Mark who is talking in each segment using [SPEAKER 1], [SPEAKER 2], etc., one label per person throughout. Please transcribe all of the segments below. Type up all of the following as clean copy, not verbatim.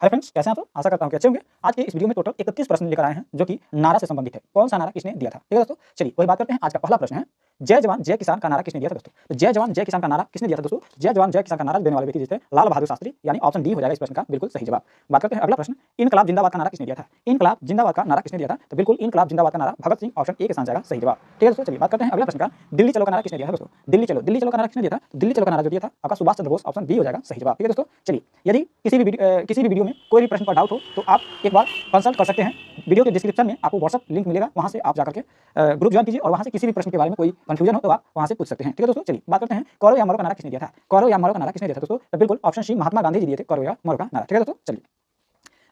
[SPEAKER 1] Hi friends, कैसे हैं आप? आशा करता हूं कि अच्छे होंगे। आज के इस वीडियो में टोटल 31 प्रश्न लेकर आए हैं जो कि नारा से संबंधित है। कौन सा नारा किसने दिया था? ठीक है दोस्तों, चलिए वही बात करते हैं। आज का पहला प्रश्न है, जय जवान जय किसान का नारा किसने दिया था दोस्तों? तो जय जवान जय किसान का नारा किसने दिया था दोस्तों? जय जवान जय किसान का नारा देने वाले व्यक्ति थे लाल बहादुर शास्त्री, यानी ऑप्शन डी हो जाएगा इस प्रश्न का बिल्कुल सही जवाब। बात करते हैं अगला प्रश्न, इनकलाब जिंदाबाद का नारा किसने दिया था? इनकलाब जिंदाबाद का नारा किसने दिया था? तो बिल्कुल इनकलाब जिंदाबाद का नारा भगत सिंह, ऑप्शन ए के साथ जाएगा सही जवाब। ठीक है दोस्तों, चलिए बात करते हैं अगला प्रश्न का, दिल्ली चलो का नारा किसने दिया था दोस्तों? दिल्ली चलो का नारा किसने दिया था? तो दिल्ली चलो का नारा जो दिया था आपका सुभाष चंद्र बोस, ऑप्शन बी हो जाएगा सही जवाब। ठीक है दोस्तों, चलिए यदि किसी भी वीडियो में कोई भी प्रश्न का डाउट हो तो आप एक बार कंसल्ट कर सकते हैं। वीडियो के डिस्क्रिप्शन में आपको व्हाट्सएप लिंक मिलेगा, वहां से आप जाकर के ग्रुप ज्वाइन कीजिए और वहां से किसी भी प्रश्न के बारे में कोई कंफ्यूजन हो तो आप वहां से पूछ सकते हैं। ठीक है दोस्तों, चलिए बात करते हैं, करो या मरो का नारा किसने दिया था? करो या मरो का नारा किसने दिया था दोस्तों? तो बिल्कुल ऑप्शन सी महात्मा गांधी जी दिए थे करो या मरो का नारा। ठीक है दोस्तों, चलिए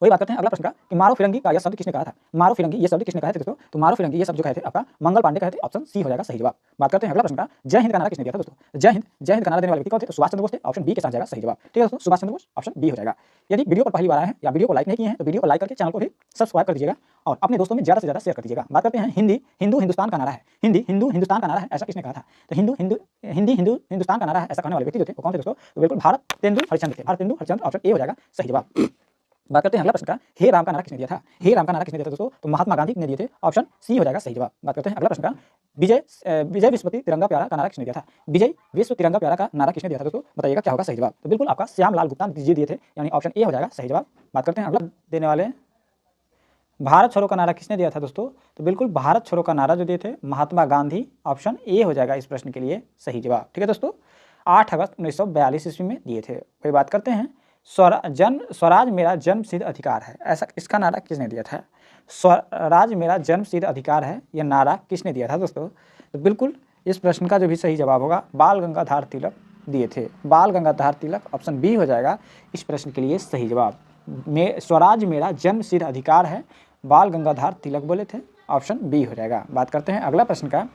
[SPEAKER 1] वही बात करते हैं अगला प्रश्न का, कि मारो फिरंगी का यह शब्द किसने कहा था? मारो फिरंगी ये शब्द किसने कहा था दोस्तों? तो मारो फिरंगी ये शब्द जो कहे थे आपका मंगल पांडे कहे थे, ऑप्शन सी हो जाएगा सही जवाब। बात करते हैं अगला प्रश्न का, जय हिंद का नारा किसने दिया था दोस्तों? जय हिंद का नारा देने वाले व्यक्ति कौन थे? तो सुभाष चंद्र बोस थे, ऑप्शन बी के साथ जाएगा सही जवाब। ठीक है दोस्तों, सुभाष चंद्र बोस, ऑप्शन बी हो जाएगा। यदि वीडियो पर पहली बार आए हैं या वीडियो को लाइक नहीं किए हैं तो वीडियो को लाइक करके चैनल को भी सब्सक्राइब कर दीजिएगा और अपने दोस्तों में ज्यादा से ज्यादा शेयर कर दीजिएगा। बात करते हैं हिंदू हिंदुस्तान का नारा है, हिंदू हिंदुस्तान का नारा है, ऐसा किसने कहा था? तो हिंदू हिंदुस्तान का नारा है ऐसा कहने वाले व्यक्ति जो थे वो कौन थे दोस्तों? तो बिल्कुल भारतेंदु हरिश्चंद्र थे, भारतेंदु हरिश्चंद्र, ऑप्शन ए हो जाएगा सही जवाब। बात करते हैं अगला प्रश्न का, हे राम का नारा किसने दिया था? हे राम का नारा किसने दिया था दोस्तों? तो महात्मा गांधी ने दिए थे, ऑप्शन सी हो जाएगा सही जवाब। बात करते हैं अगला प्रश्न का, विजय विश्वपति तिरंगा प्यारा का नारा किसने दिया था? विजय विश्व तिरंगा प्यारा का नारा किसने दिया था दोस्तों? बताइएगा क्या होगा सही जवाब? तो बिल्कुल आपका श्यामलाल गुप्ता जी दिए थे, यानी ऑप्शन ए हो जाएगा सही जवाब। बात करते हैं अगला देने वाले, भारत छोड़ो का नारा किसने दिया था दोस्तों? तो बिल्कुल भारत छोड़ो का नारा जो दिए थे महात्मा गांधी, ऑप्शन ए हो जाएगा इस प्रश्न के लिए सही जवाब। ठीक है दोस्तों, 8 अगस्त 1942 ईस्वी में दिए थे। वही बात करते हैं, स्वराज मेरा जन्म सिद्ध अधिकार है, ऐसा इसका नारा किसने दिया था? स्वराज मेरा जन्म सिद्ध अधिकार है, यह नारा किसने दिया था दोस्तों? तो बिल्कुल इस प्रश्न का जो भी सही जवाब होगा बाल गंगाधर तिलक दिए थे, बाल गंगाधर तिलक, ऑप्शन बी हो जाएगा इस प्रश्न के लिए सही जवाब। स्वराज मेरा जन्म सिद्ध अधिकार है, बाल गंगाधर तिलक बोले थे, ऑप्शन बी हो जाएगा। बात करते हैं अगला प्रश्न का,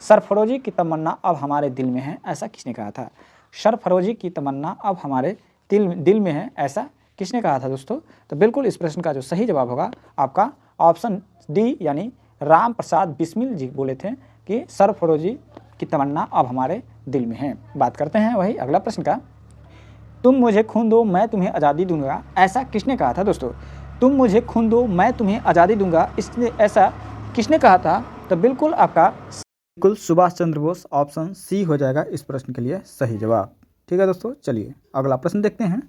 [SPEAKER 1] सरफरोजी की तमन्ना अब हमारे दिल में है, ऐसा किसने कहा था? सरफरोजी की तमन्ना अब हमारे दिल में है, ऐसा किसने कहा था दोस्तों? तो बिल्कुल इस प्रश्न का जो सही जवाब होगा आपका ऑप्शन डी, यानी राम प्रसाद बिस्मिल जी बोले थे कि सरफरोजी की तमन्ना अब हमारे दिल में है। बात करते हैं वही अगला प्रश्न का, तुम मुझे खून दो मैं तुम्हें आज़ादी दूंगा, ऐसा किसने कहा था दोस्तों? तुम मुझे खून दो मैं तुम्हें आज़ादी दूंगा, इसने ऐसा किसने कहा था? तो बिल्कुल आपका बिल्कुल सुभाष चंद्र बोस, ऑप्शन सी हो जाएगा इस प्रश्न के लिए सही जवाब। ठीक है दोस्तों, चलिए अगला प्रश्न देखते हैं,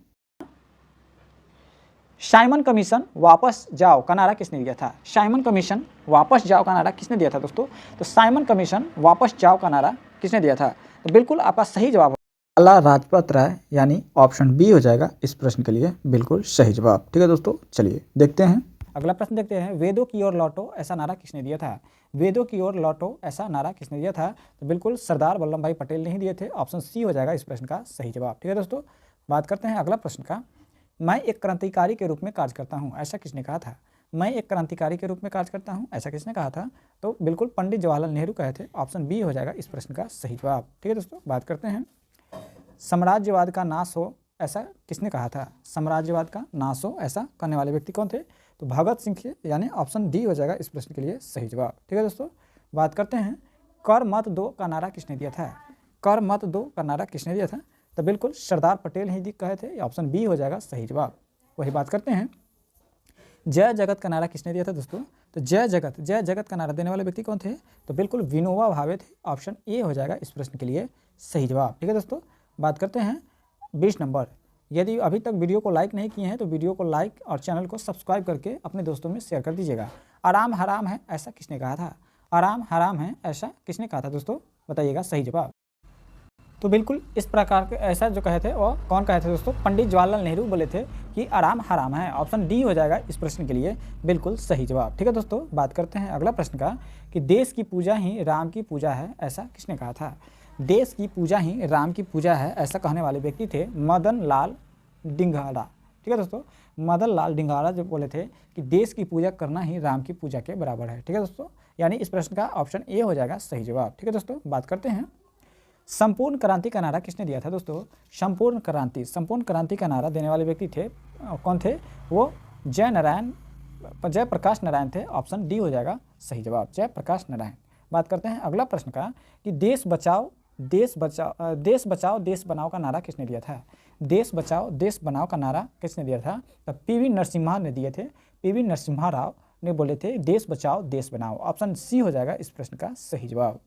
[SPEAKER 1] साइमन कमीशन वापस जाओ का नारा किसने दिया था? साइमन कमीशन वापस जाओ का नारा किसने दिया था दोस्तों? तो साइमन कमीशन वापस जाओ का नारा किसने दिया था? तो बिल्कुल आपका सही जवाब लाला लाजपत राय, यानी ऑप्शन बी हो जाएगा इस प्रश्न के लिए बिल्कुल सही जवाब। ठीक है दोस्तों, चलिए देखते हैं अगला प्रश्न देखते हैं, वेदों की ओर लौटो ऐसा नारा किसने दिया था? वेदों की ओर लौटो ऐसा नारा किसने दिया था? तो बिल्कुल सरदार वल्लभ भाई पटेल ने ही दिए थे, ऑप्शन सी हो जाएगा इस प्रश्न का सही जवाब। ठीक है दोस्तों, बात करते हैं अगला प्रश्न का, मैं एक क्रांतिकारी के रूप में कार्य करता हूँ, ऐसा किसने कहा था? मैं एक क्रांतिकारी के रूप में कार्य करता हूँ, ऐसा किसने कहा था? तो बिल्कुल पंडित जवाहरलाल नेहरू कहे थे, ऑप्शन बी हो जाएगा इस प्रश्न का सही जवाब। ठीक है दोस्तों, बात करते हैं, साम्राज्यवाद का नाश हो ऐसा किसने कहा था? साम्राज्यवाद का नाश हो ऐसा करने वाले व्यक्ति कौन थे? तो भगत सिंह थे, यानी ऑप्शन डी हो जाएगा इस प्रश्न के लिए सही जवाब। ठीक है दोस्तों, बात करते हैं, कर मत दो का नारा किसने दिया था? कर मत दो का नारा किसने दिया था? तो बिल्कुल सरदार पटेल ही कहे थे, ऑप्शन बी हो जाएगा सही जवाब। वही बात करते हैं, जय जगत का नारा किसने दिया था दोस्तों? तो जय जगत का नारा देने वाले व्यक्ति कौन थे? तो बिल्कुल विनोबा भावे थे, ऑप्शन ए हो जाएगा इस प्रश्न के लिए सही जवाब। ठीक है दोस्तों, बात करते हैं 20 नंबर, यदि अभी तक वीडियो को लाइक नहीं किए हैं तो वीडियो को लाइक और चैनल को सब्सक्राइब करके अपने दोस्तों में शेयर कर दीजिएगा। आराम हराम है ऐसा किसने कहा था? आराम हराम है ऐसा किसने कहा था दोस्तों? बताइएगा सही जवाब। तो बिल्कुल इस प्रकार के ऐसा जो कहे थे वो कौन कहे थे दोस्तों? पंडित जवाहरलाल नेहरू बोले थे कि आराम हराम है, ऑप्शन डी हो जाएगा इस प्रश्न के लिए बिल्कुल सही जवाब। ठीक है दोस्तों, बात करते हैं अगला प्रश्न का, कि देश की पूजा ही राम की पूजा है, ऐसा किसने कहा था? देश की पूजा ही राम की पूजा है, ऐसा कहने वाले व्यक्ति थे मदन लाल डिंगाड़ा। ठीक है दोस्तों, मदन लाल डिंगाड़ा जो बोले थे कि देश की पूजा करना ही राम की पूजा के बराबर है। ठीक है दोस्तों, यानी इस प्रश्न का ऑप्शन ए हो जाएगा सही जवाब। ठीक है दोस्तों, बात करते हैं, संपूर्ण क्रांति का नारा किसने दिया था दोस्तों? संपूर्ण क्रांति का नारा देने वाले व्यक्ति थे, कौन थे? वो जय प्रकाश नारायण थे, ऑप्शन डी हो जाएगा सही जवाब, जय प्रकाश नारायण। बात करते हैं अगला प्रश्न का, कि देश बचाओ देश बनाओ का नारा किसने दिया था? देश बचाओ देश बनाओ का नारा किसने दिया था? तो पीवी नरसिम्हा ने दिए थे। पीवी नरसिम्हा राव ने बोले थे देश बचाओ देश बनाओ। ऑप्शन सी हो जाएगा इस प्रश्न का सही जवाब।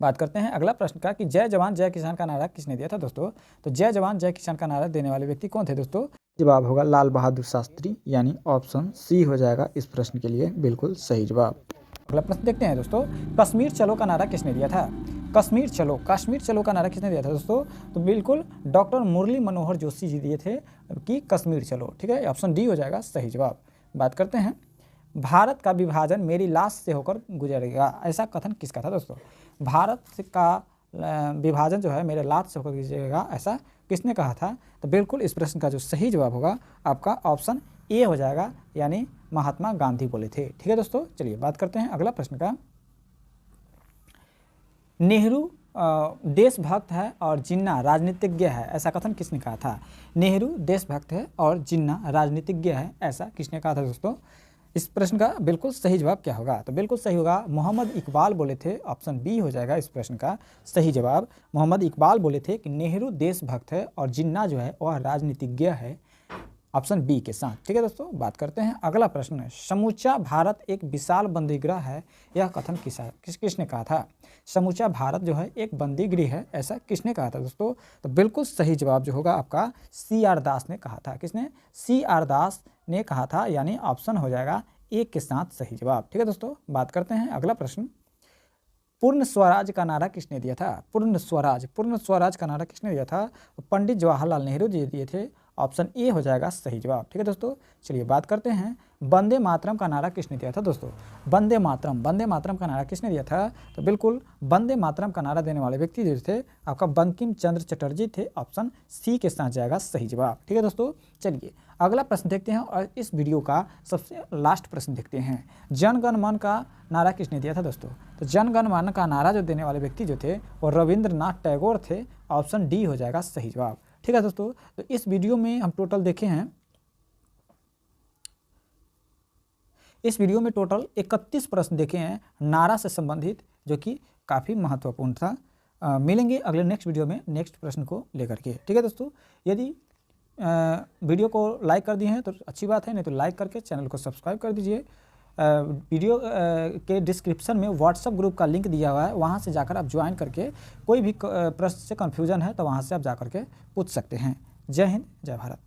[SPEAKER 1] बात करते हैं अगला प्रश्न का कि जय जवान जय किसान का नारा किसने दिया था दोस्तों? तो जय जवान जय किसान का नारा देने वाले व्यक्ति कौन थे दोस्तों? जवाब होगा लाल बहादुर शास्त्री, यानी ऑप्शन सी हो जाएगा इस प्रश्न के लिए बिल्कुल सही जवाब। अगला प्रश्न देखते हैं दोस्तों, कश्मीर चलो का नारा किसने दिया था? कश्मीर चलो का नारा किसने दिया था दोस्तों? तो बिल्कुल डॉक्टर मुरली मनोहर जोशी जी दिए थे कि कश्मीर चलो। ठीक है, ऑप्शन डी हो जाएगा सही जवाब। बात करते हैं भारत का विभाजन मेरी लाश से होकर गुजरेगा, ऐसा कथन किसका था दोस्तों? भारत का विभाजन जो है मेरे लाश से होकर गुजरेगा, ऐसा किसने कहा था? तो बिल्कुल इस प्रश्न का जो सही जवाब होगा आपका ऑप्शन ए हो जाएगा, यानी महात्मा गांधी बोले थे। ठीक है दोस्तों, चलिए बात करते हैं अगला प्रश्न का। नेहरू देशभक्त है और जिन्ना राजनीतिज्ञ है, ऐसा कथन किसने कहा था? नेहरू देशभक्त है और जिन्ना राजनीतिज्ञ है, ऐसा किसने कहा था दोस्तों? इस प्रश्न का बिल्कुल सही जवाब क्या होगा? तो बिल्कुल सही होगा मोहम्मद इकबाल बोले थे। ऑप्शन बी हो जाएगा इस प्रश्न का सही जवाब। मोहम्मद इकबाल बोले थे कि नेहरू देशभक्त है और जिन्ना जो है वह राजनीतिज्ञ है, ऑप्शन बी के साथ। ठीक है दोस्तों, बात करते हैं अगला प्रश्न। समूचा भारत एक विशाल बंदीगृह है, यह कथन किसने कहा था? समूचा भारत जो है एक बंदीगृह है, ऐसा किसने कहा था दोस्तों? तो बिल्कुल सही जवाब जो होगा आपका CR दास ने कहा था। किसने? CR दास ने कहा था, यानी ऑप्शन हो जाएगा ए के साथ सही जवाब। ठीक है दोस्तों, बात करते हैं अगला प्रश्न। पूर्ण स्वराज का नारा किसने दिया था? पूर्ण स्वराज का नारा किसने दिया था? पंडित जवाहरलाल नेहरू जी दिए थे। ऑप्शन ए हो जाएगा सही जवाब। ठीक है दोस्तों, चलिए बात करते हैं वंदे मातरम का नारा किसने दिया था दोस्तों? वंदे मातरम का नारा किसने दिया था? तो बिल्कुल वंदे मातरम का नारा देने वाले व्यक्ति जो थे आपका बंकिम चंद्र चटर्जी थे। ऑप्शन सी के साथ जाएगा सही जवाब। ठीक है दोस्तों, चलिए अगला प्रश्न देखते हैं और इस वीडियो का सबसे लास्ट प्रश्न देखते हैं। जन गण मन का नारा किसने दिया था दोस्तों? तो जन गण मन का नारा जो देने वाले व्यक्ति जो थे वो रविंद्रनाथ टैगोर थे। ऑप्शन डी हो जाएगा सही जवाब। ठीक है दोस्तों, तो इस वीडियो में हम टोटल देखे हैं, इस वीडियो में टोटल 31 प्रश्न देखे हैं नारा से संबंधित, जो कि काफ़ी महत्वपूर्ण था। मिलेंगे अगले नेक्स्ट वीडियो में नेक्स्ट प्रश्न को लेकर के। ठीक है दोस्तों, यदि वीडियो को लाइक कर दिए हैं तो अच्छी बात है, नहीं तो लाइक करके चैनल को सब्सक्राइब कर दीजिए। वीडियो के डिस्क्रिप्शन में व्हाट्सएप ग्रुप का लिंक दिया हुआ है, वहाँ से जाकर आप ज्वाइन करके कोई भी प्रश्न से कन्फ्यूजन है तो वहाँ से आप जा करके पूछ सकते हैं। जय हिंद, जय भारत।